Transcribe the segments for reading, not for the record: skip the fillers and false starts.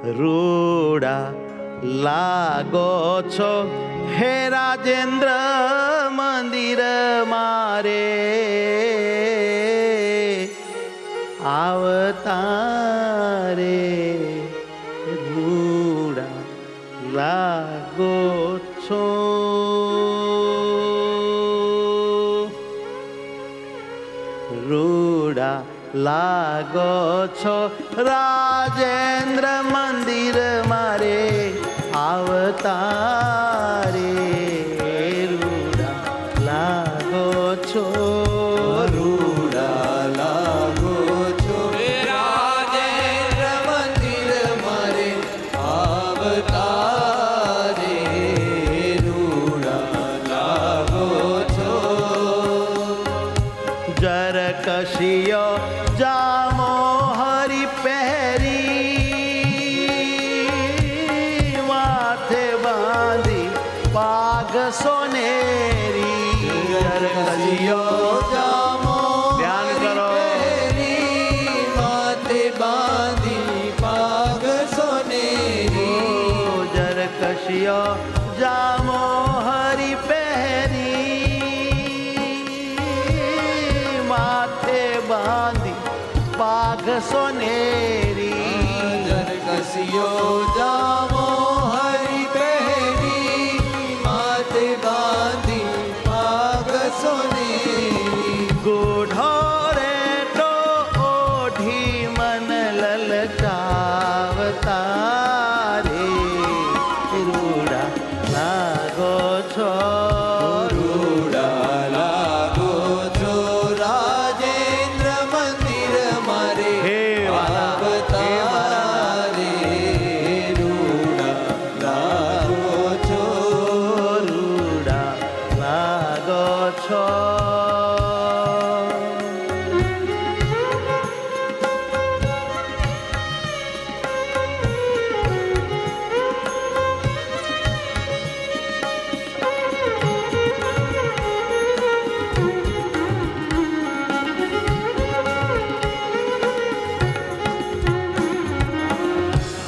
રૂડા લાગો છો હે રાજેન્દ્ર મંદિર મારે આવતારે રૂડા લાગો છો. રૂડા લાગો છો રાજેન્દ્ર મંદિર મારે આવતારે રૂડા લાગો છો. રૂડા લાગો છો રાજેન્દ્ર મંદિર મારે આવતારે રૂડા લાગો છો. જર કશિયો જામો હરી પહેરી માથે બાંધી પાઘ સોનેરી. જર કશિયો જામો ધ્યાન કરો. માથે બાંધી પાગ સોનેરી. જર કશિયો જામો હરી પહેરી માથે બાંધી પાઘ સોનેરી. જર કસિયો જામો હરી પહેરી માથે બાંધી પાગ સોનેરી. ગોઢો રેટો ઓઢી મન લલચાવતા રે રૂડા લાગો છો. રૂડા લાગો છો રાજેન્દ્ર મંદિર મારે હે વાલા, હે આવતારે રૂડા લાગો છો. રૂડા લાગો છો.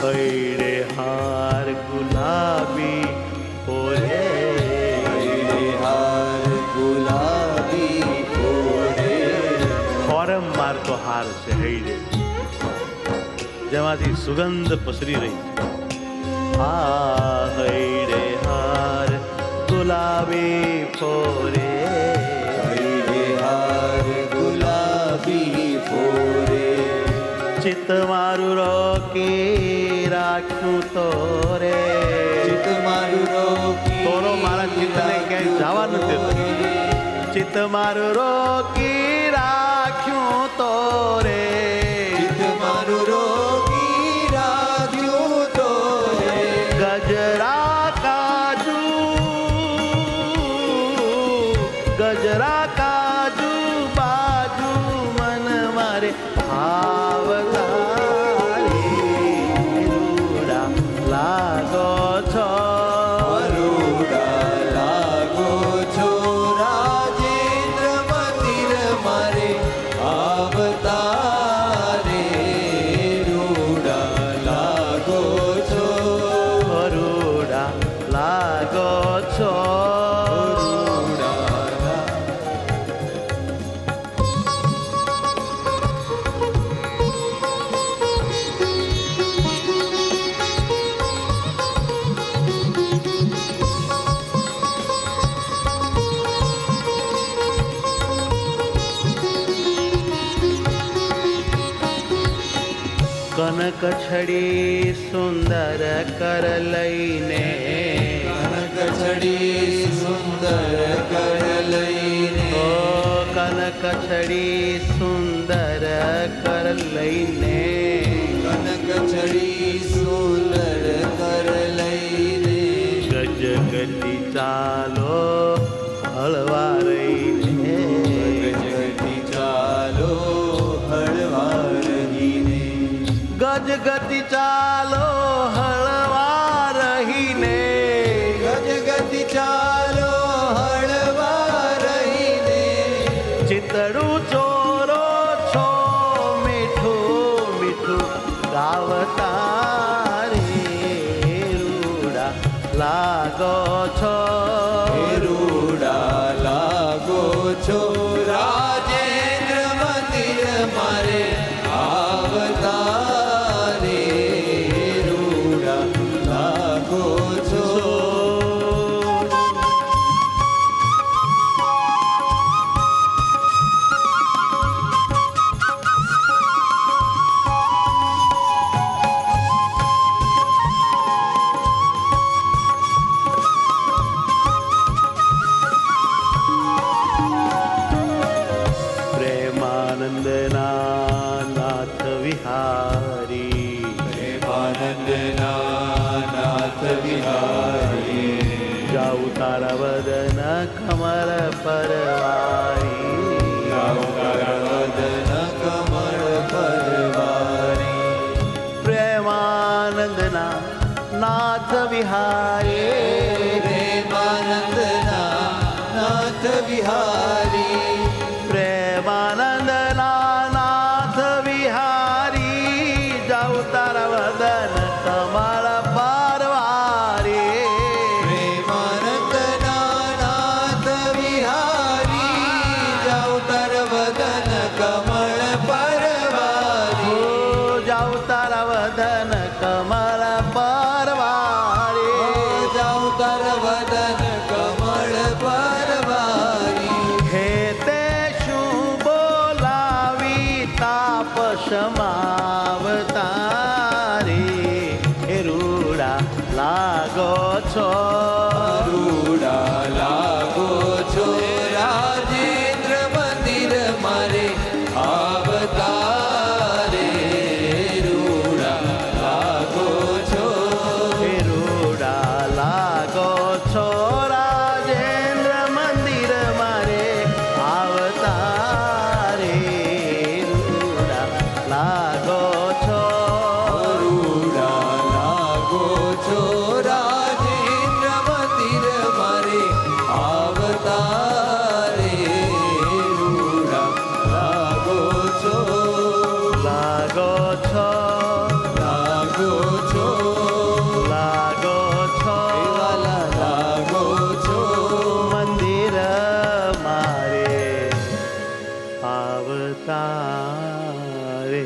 હૈડે હાર ગુલાબી ઓરે હાર ગુલાબી ફોરે. ફોરમ મારતો હાર છે હૈડે, જેમાંથી સુગંધ પસરી રહી છે. આ હૈડે હાર ગુલાબી ફોરે હૈડે હાર ગુલાબી ફોરે. ચિત્ત મારું રોકી રાખ્યું તો રે. ચિત્ત મારું રોકી તોરો મારા ચિત્તને ક્યાંય જવા નથી દેતો. ચિત્ત મારું રોકી રાખ્યું તો રે. ચિત્ત મારું રોકી રાખ્યું તો રે. ગજરા કાજુ ગજરા કાજુ બાજુ મન મારે આવતારી રૂડા લાગો છો. રૂડા લાગો છો રાજેન્દ્ર મંદિર મારે આવતારે રૂડા લાગો છો. રૂડા લાગો છો. કનક છડી સુંદર કર લઈને. કનક છડી સુંદર કર લઈને. ઓ કનક છડી સુંદર કર લઈને. કનક છડી સુંદર કર લઈને. ગજ ગતિ ચાલો હળવા રહીને. ગજગટી ચાલો હળવા રહીને. ગજ ગતિ ચાલો હળવા રહીને. ગજગટી ચાલો હળવા રહીને. ચિતડું ચોરો છો મીઠું મીઠું ગાવતા પ્રેમાનંદના નાથ વિહારી જાઉં તારા વદન કમળ પરવારી જાઉં તારા વદન કમળ પરવારી પ્રેમાનંદના નાથ વિહારી પ્રેમાનંદના નાથ વિહારી પ્રેમાનંદના નાથ વિહારી જાઉં તારા વદન કમળ પરવારી પ્રેમાનંદના નાથ વિહારી જાઉં તાર વદન કમળ પરવારી જાઉં તારા વદન કમળ પરવારી જાઉં તાર વદન કમળ પરવારી હે તે શું બોલાવી તાપ સમાવતારી હે રૂડા લાગો છો રૂડા લાગો છો રાજેન્દ્ર મંદિર મારે આવતારે રૂડા લાગો છો હે રૂડા લાગો છો રાજેન્દ્ર મંદિર મારે આવતારે રૂડા લાગો છો રૂડા લાગો છો રાજેન્દ્ર મંદિર મારે આવતારે રૂડા લાગો છો લાગો છો લાગો છો લાગો છો વાલા લાગો છો મંદિર મારે આવતારે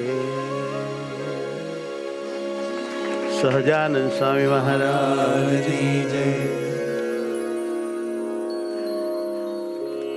સહજાનંદ સ્વામી મહારાજ મહારાજની જય